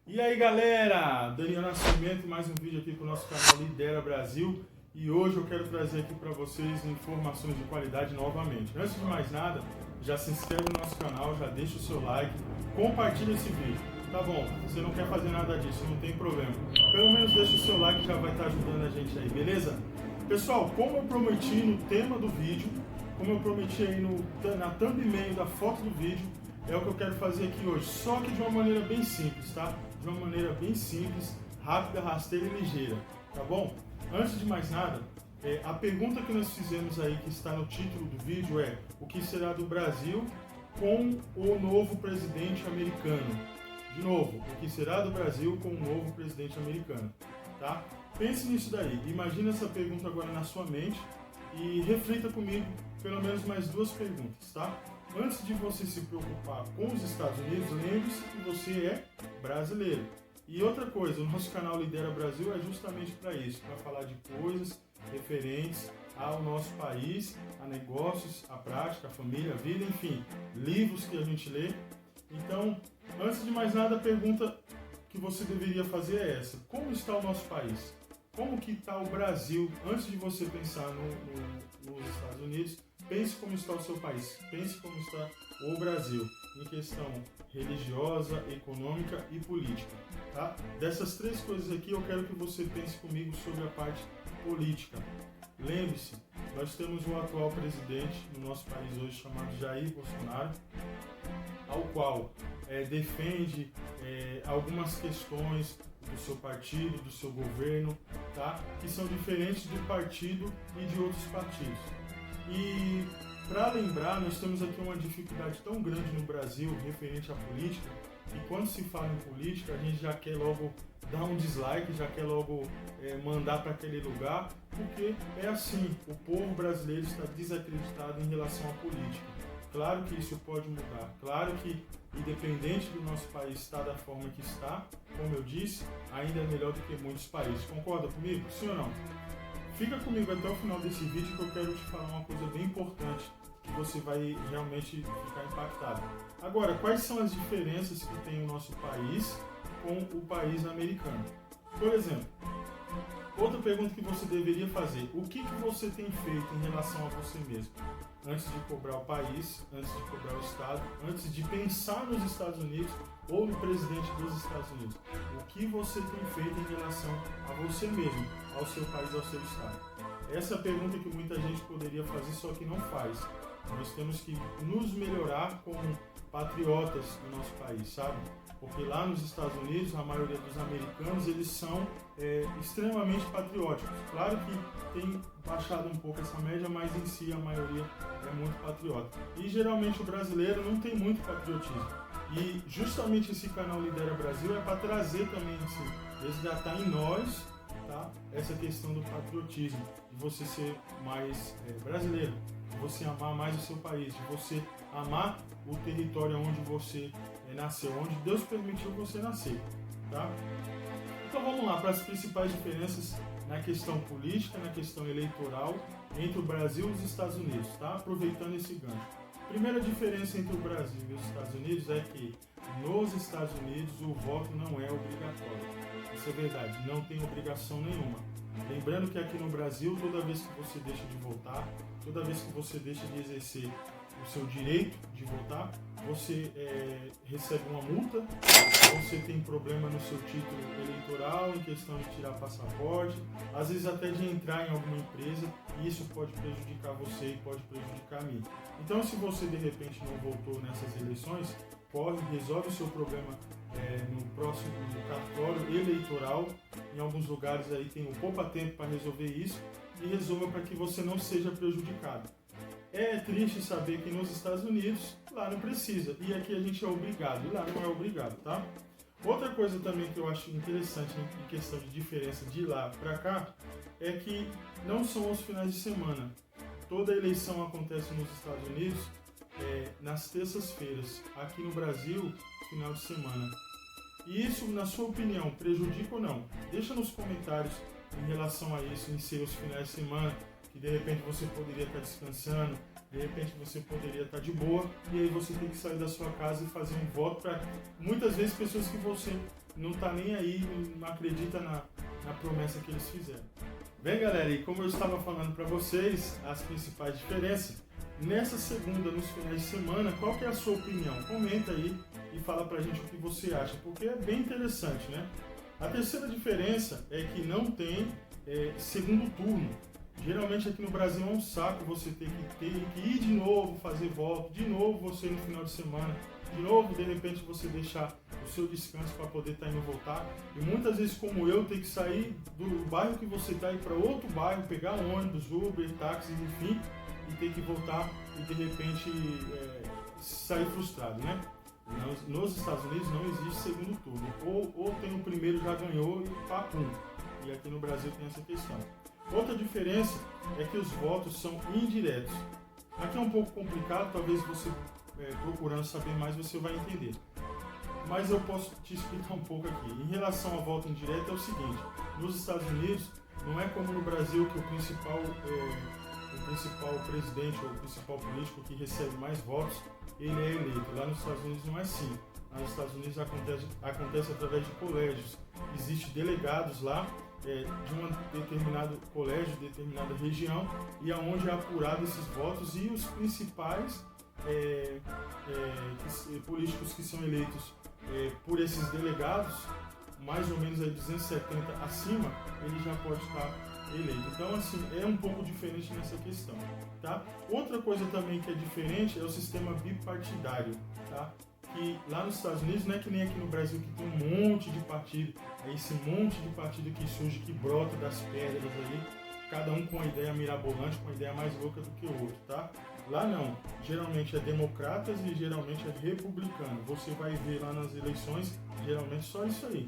E aí galera, Daniel Nascimento, mais um vídeo aqui para o nosso canal Lidera Brasil. E hoje eu quero trazer aqui para vocês informações de qualidade novamente. Antes de mais nada, já se inscreve no nosso canal, já deixa o seu like, compartilha esse vídeo. Tá bom, você não quer fazer nada disso, não tem problema. Pelo menos deixa o seu like, já vai estar ajudando a gente aí, beleza? Pessoal, como eu prometi no tema do vídeo, como eu prometi aí na thumbnail da foto do vídeo, é o que eu quero fazer aqui hoje, só que de uma maneira bem simples, tá? De uma maneira bem simples, rápida, rasteira e ligeira, tá bom? Antes de mais nada, a pergunta que nós fizemos aí, que está no título do vídeo, é: o que será do Brasil com o novo presidente americano? De novo, o que será do Brasil com o novo presidente americano, tá? Pense nisso daí, imagine essa pergunta agora na sua mente e reflita comigo pelo menos mais duas perguntas, tá? Antes de você se preocupar com os Estados Unidos, lembre-se que você é brasileiro. E outra coisa, o nosso canal Lidera Brasil é justamente para isso, para falar de coisas referentes ao nosso país, a negócios, a prática, a família, a vida, enfim, livros que a gente lê. Então, antes de mais nada, a pergunta que você deveria fazer é essa: como está o nosso país? Como que está o Brasil? Antes de você pensar nos Estados Unidos, pense como está o seu país, pense como está o Brasil, em questão religiosa, econômica e política, tá? Dessas três coisas aqui, eu quero que você pense comigo sobre a parte política. Lembre-se, nós temos um atual presidente no nosso país hoje chamado Jair Bolsonaro, ao qual defende algumas questões do seu partido, do seu governo, tá? Que são diferentes do partido e de outros partidos. E para lembrar, nós temos aqui uma dificuldade tão grande no Brasil referente à política, que quando se fala em política, a gente já quer logo dar um dislike, já quer logo mandar para aquele lugar, porque é assim, o povo brasileiro está desacreditado em relação à política. Claro que isso pode mudar, claro que independente do nosso país estar da forma que está, como eu disse, ainda é melhor do que muitos países. Concorda comigo? Sim ou não? Fica comigo até o final desse vídeo que eu quero te falar uma coisa bem importante, que você vai realmente ficar impactado. Agora, quais são as diferenças que tem o nosso país com o país americano? Por exemplo, outra pergunta que você deveria fazer: o que você tem feito em relação a você mesmo? Antes de cobrar o país, antes de cobrar o Estado, antes de pensar nos Estados Unidos ou no presidente dos Estados Unidos. O que você tem feito em relação a você mesmo, ao seu país, ao seu Estado? Essa é a pergunta que muita gente poderia fazer, só que não faz. Nós temos que nos melhorar como patriotas do nosso país, sabe? Porque lá nos Estados Unidos, a maioria dos americanos, eles são extremamente patrióticos. Claro que tem baixado um pouco essa média, mas em si a maioria é muito patriota. E geralmente o brasileiro não tem muito patriotismo. E justamente esse canal Lidera Brasil é para trazer também, resgatar em nós, tá, essa questão do patriotismo, de você ser mais brasileiro, de você amar mais o seu país, de você amar o território onde você nasceu, onde Deus permitiu você nascer, tá? Então vamos lá para as principais diferenças na questão política, na questão eleitoral entre o Brasil e os Estados Unidos, tá? Aproveitando esse gancho. Primeira diferença entre o Brasil e os Estados Unidos é que nos Estados Unidos o voto não é obrigatório. Isso é verdade, não tem obrigação nenhuma. Lembrando que aqui no Brasil, toda vez que você deixa de votar, toda vez que você deixa de exercer o seu direito de votar, você recebe uma multa, você tem problema no seu título eleitoral, em questão de tirar passaporte, às vezes até de entrar em alguma empresa, e isso pode prejudicar você e pode prejudicar a mim. Então, se você de repente não votou nessas eleições, resolve o seu problema no próximo cartório eleitoral. Em alguns lugares aí tem um poupa-tempo para resolver isso, e resolva para que você não seja prejudicado. É triste saber que nos Estados Unidos, lá não precisa, e aqui a gente é obrigado, e lá não é obrigado, tá? Outra coisa também que eu acho interessante em questão de diferença de lá para cá, é que não são os finais de semana. Toda eleição acontece nos Estados Unidos nas terças-feiras, aqui no Brasil, final de semana. E isso, na sua opinião, prejudica ou não? Deixa nos comentários em relação a isso, em ser os finais de semana, que de repente você poderia estar descansando, de repente você poderia estar de boa, e aí você tem que sair da sua casa e fazer um voto para muitas vezes pessoas que você não está nem aí, não acredita na promessa que eles fizeram. Bem, galera, e como eu estava falando para vocês, as principais diferenças, nessa segunda, nos finais de semana, qual que é a sua opinião? Comenta aí e fala pra gente o que você acha, porque é bem interessante, né? A terceira diferença é que não tem segundo turno. Geralmente aqui no Brasil é um saco você ter que ir de novo, fazer voto, de novo você no final de semana, de novo, de repente, você deixar o seu descanso para poder estar indo votar. E muitas vezes, como eu, ter que sair do bairro que você está e ir para outro bairro, pegar ônibus, Uber, táxi, enfim, e ter que voltar e de repente sair frustrado, né? Nos Estados Unidos não existe segundo turno. Ou tem o primeiro, já ganhou e papum. E aqui no Brasil tem essa questão. Outra diferença é que os votos são indiretos. Aqui é um pouco complicado, talvez você procurando saber mais você vai entender. Mas eu posso te explicar um pouco aqui. Em relação ao voto indireto é o seguinte: nos Estados Unidos não é como no Brasil que o principal presidente ou o principal político que recebe mais votos, ele é eleito. Lá nos Estados Unidos não é assim. Lá nos Estados Unidos acontece através de colégios. Existem delegados lá de um determinado colégio, determinada região, e aonde é apurado esses votos, e os principais políticos que são eleitos por esses delegados, mais ou menos aí 270 acima, ele já pode estar eleito. Então, assim, é um pouco diferente nessa questão, tá? Outra coisa também que é diferente é o sistema bipartidário, tá? Que lá nos Estados Unidos não é que nem aqui no Brasil, que tem um monte de partido, é esse monte de partido que surge, que brota das pedras ali, cada um com uma ideia mirabolante, com uma ideia mais louca do que o outro, tá? Lá não, geralmente é democratas e geralmente é republicano. Você vai ver lá nas eleições, geralmente só isso aí,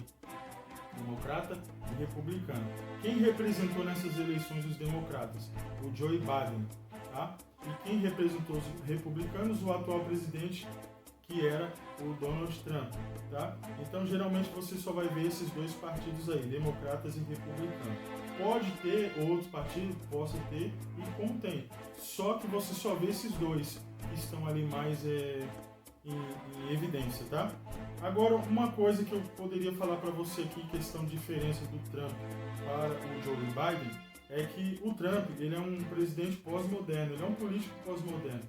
democrata e republicano. Quem representou nessas eleições os democratas? O Joe Biden, tá? E quem representou os republicanos? O atual presidente, que era o Donald Trump, tá? Então, geralmente, você só vai ver esses dois partidos aí, democratas e republicanos. Pode ter outros partidos, possa ter e contém. Só que você só vê esses dois que estão ali mais em evidência, tá? Agora, uma coisa que eu poderia falar para você aqui, questão de diferença do Trump para o Joe Biden, é que o Trump, ele é um presidente pós-moderno, ele é um político pós-moderno.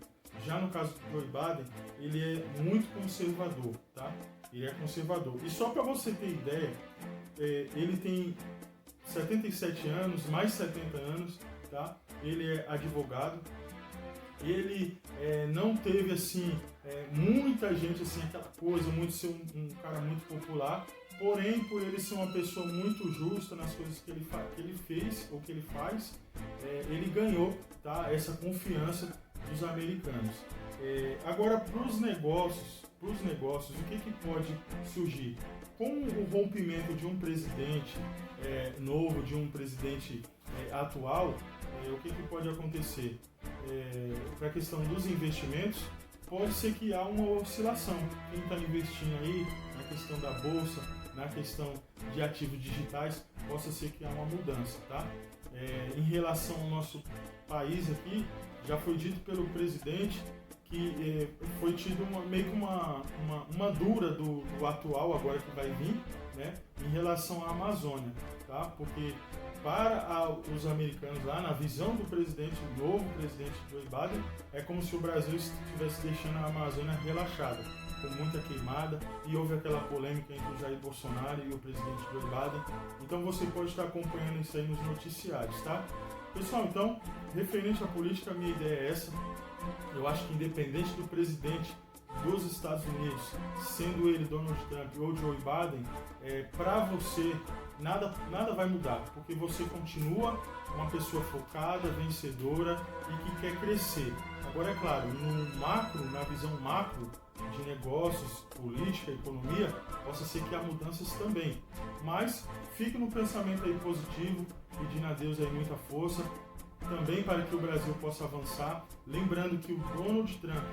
Já no caso do Joe Biden, ele é muito conservador, tá? Ele é conservador. E só para você ter ideia, ele tem 77 anos, mais 70 anos, tá? Ele é advogado. Ele não teve, assim, muita gente, assim, aquela coisa, muito ser um cara muito popular. Porém, por ele ser uma pessoa muito justa nas coisas que ele fez ou que ele faz, ele ganhou, tá, essa confiança dos americanos. Agora, para os negócios, o que pode surgir? Com o rompimento de um presidente novo, de um presidente atual, o que pode acontecer? Para a questão dos investimentos, pode ser que há uma oscilação. Quem está investindo aí na questão da bolsa, na questão de ativos digitais, possa ser que há uma mudança, tá? Em relação ao nosso país aqui, já foi dito pelo presidente que foi tido meio que uma dura do atual, agora que vai vir, né, em relação à Amazônia, tá? Porque para os americanos lá, na visão do presidente, o novo presidente Joe Biden, é como se o Brasil estivesse deixando a Amazônia relaxada, com muita queimada, e houve aquela polêmica entre o Jair Bolsonaro e o presidente Joe Biden. Então você pode estar acompanhando isso aí nos noticiários, tá? Pessoal, então, referente à política, a minha ideia é essa. Eu acho que independente do presidente dos Estados Unidos, sendo ele Donald Trump ou Joe Biden, para você nada vai mudar, porque você continua uma pessoa focada, vencedora e que quer crescer. Agora, é claro, no macro, na visão macro de negócios, política, economia, possa ser que há mudanças também. Mas fique no pensamento aí positivo, pedindo a Deus aí muita força, também para que o Brasil possa avançar. Lembrando que o Donald Trump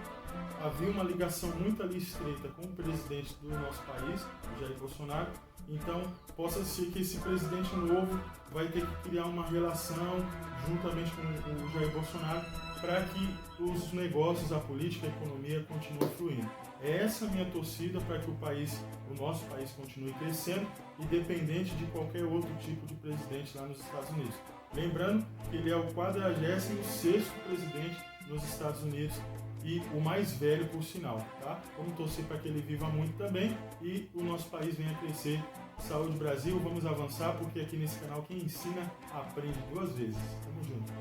havia uma ligação muito ali estreita com o presidente do nosso país, Jair Bolsonaro. Então, possa ser que esse presidente novo vai ter que criar uma relação juntamente com o Jair Bolsonaro para que os negócios, a política, a economia continuem fluindo. É essa a minha torcida para que o nosso país continue crescendo, independente de qualquer outro tipo de presidente lá nos Estados Unidos. Lembrando que ele é o 46º presidente nos Estados Unidos e o mais velho, por sinal, tá? Vamos torcer para que ele viva muito também e o nosso país venha crescer. Saúde Brasil, vamos avançar, porque aqui nesse canal quem ensina aprende 2 vezes. Tamo junto.